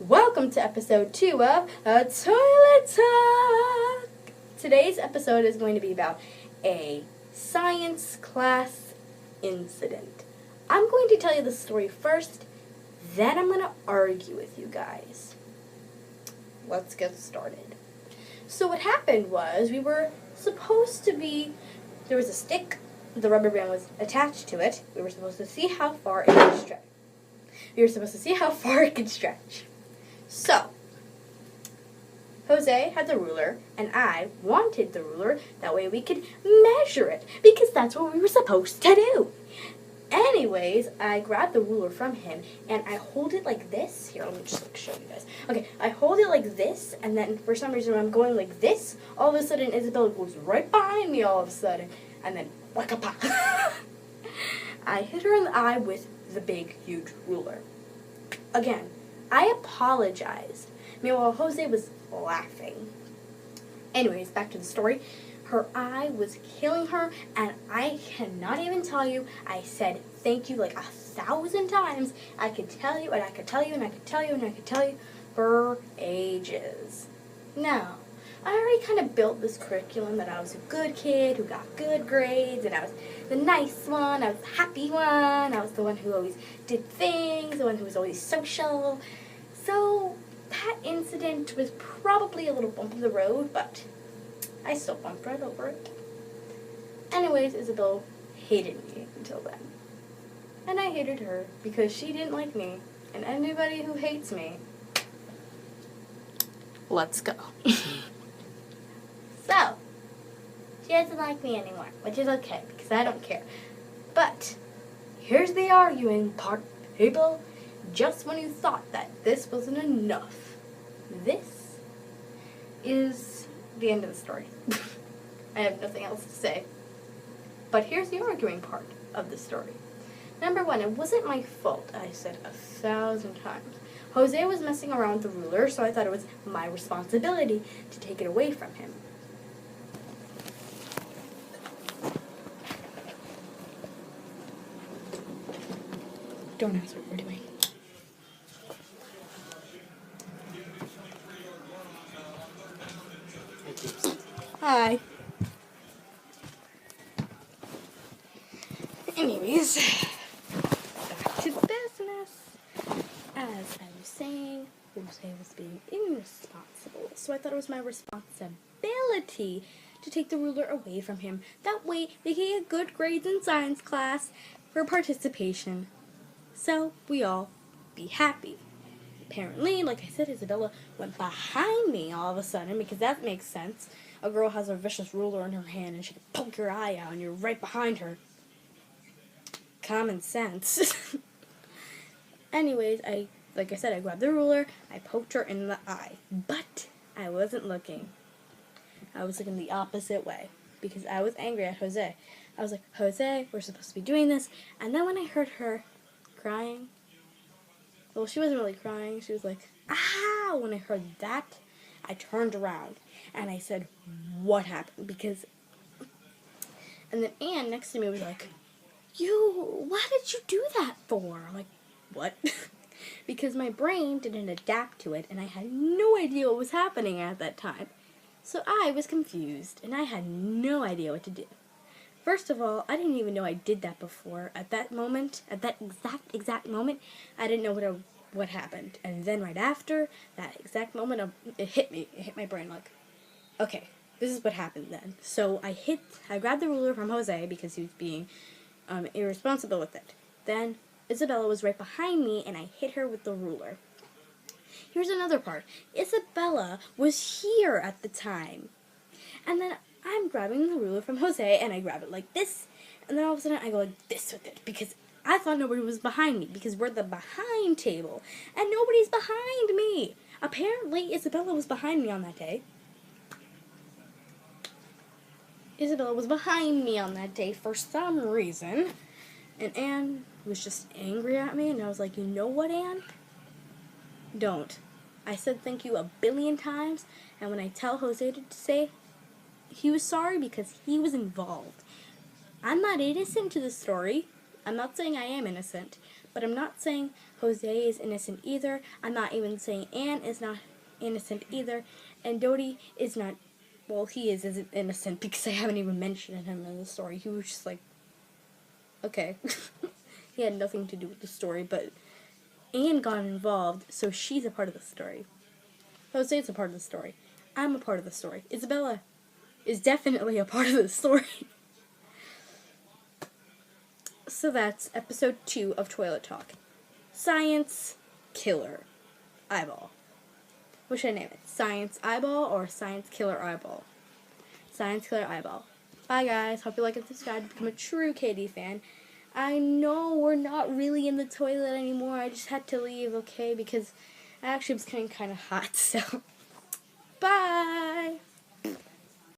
Welcome to episode 2 of A Toilet Talk. Today's episode is going to be about a science class incident. I'm going to tell you the story first, then I'm going to argue with you guys. Let's get started. So what happened was there was a stick, the rubber band was attached to it. We were supposed to see how far it could stretch. So, Jose had the ruler, and I wanted the ruler. That way we could measure it, because that's what we were supposed to do. Anyways, I grabbed the ruler from him, and I hold it like this. Here, let me just show you guys. Okay, I hold it like this, and then for some reason when I'm going like this, all of a sudden Isabella goes right behind me all of a sudden, and then whack-a-pop. I hit her in the eye with the big, huge ruler. Again, I apologized. Meanwhile, Jose was laughing. Anyways, back to the story. Her eye was killing her, and I cannot even tell you, I said thank you like 1,000 times. I could tell you, and I could tell you, and I could tell you, and I could tell you for ages. Now, I already kind of built this curriculum that I was a good kid who got good grades, and I was the nice one, I was the happy one, I was the one who always did things, the one who was always social. So, that incident was probably a little bump in the road, but I still bumped right over it. Anyways, Isabel hated me until then. And I hated her because she didn't like me. And anybody who hates me, let's go. So, she doesn't like me anymore, which is okay because I don't care. But, here's the arguing part, people. Just when you thought that this wasn't enough, this is the end of the story. I have nothing else to say. But here's the arguing part of the story. Number one, it wasn't my fault, I said 1,000 times. Jose was messing around with the ruler, so I thought it was my responsibility to take it away from him. Don't ask what we're doing. Hi. Anyways, back to business. As I was saying, Jose was being irresponsible, so I thought it was my responsibility to take the ruler away from him. That way, they could get good grades in science class for participation. So, we all be happy. Apparently, like I said, Isabella went behind me all of a sudden, because that makes sense. A girl has a vicious ruler in her hand, and she can poke your eye out, and you're right behind her. Common sense. Anyways, like I said, I grabbed the ruler, I poked her in the eye. But I wasn't looking. I was looking the opposite way, because I was angry at Jose. I was like, Jose, we're supposed to be doing this. And then when I heard her crying, well, she wasn't really crying, she was like, ah! When I heard that, I turned around, and I said, what happened? And then Anne next to me was like, why did you do that for? I'm like, what? Because my brain didn't adapt to it, and I had no idea what was happening at that time. So I was confused, and I had no idea what to do. First of all, I didn't even know I did that before. At that moment, at that exact moment, I didn't know what happened. And then right after that exact moment, it hit me. It hit my brain like, okay, this is what happened then. So I grabbed the ruler from Jose because he was being irresponsible with it. Then Isabella was right behind me, and I hit her with the ruler. Here's another part. Isabella was here at the time. And then I'm grabbing the ruler from Jose, and I grab it like this, and then all of a sudden I go like this with it, because I thought nobody was behind me, because we're the behind table, and nobody's behind me. Apparently, Isabella was behind me on that day. Isabella was behind me on that day for some reason, and Anne was just angry at me, and I was like, you know what, Anne? Don't. I said thank you 1 billion times, and when I tell Jose to say he was sorry because he was involved. I'm not innocent to the story. I'm not saying I am innocent, but I'm not saying Jose is innocent either. I'm not even saying Anne is not innocent either. And Dodi is not, well, he isn't innocent because I haven't even mentioned him in the story. He was just like, okay. He had nothing to do with the story, but Anne got involved, so she's a part of the story. Jose's a part of the story. I'm a part of the story. Isabella is definitely a part of the story. So that's episode 2 of Toilet Talk. Science Killer Eyeball. What should I name it? Science Eyeball or Science Killer Eyeball? Science Killer Eyeball. Bye guys. Hope you like and subscribe to become a true KD fan. I know we're not really in the toilet anymore. I just had to leave, okay? Because I actually was getting kind of hot, so. Bye!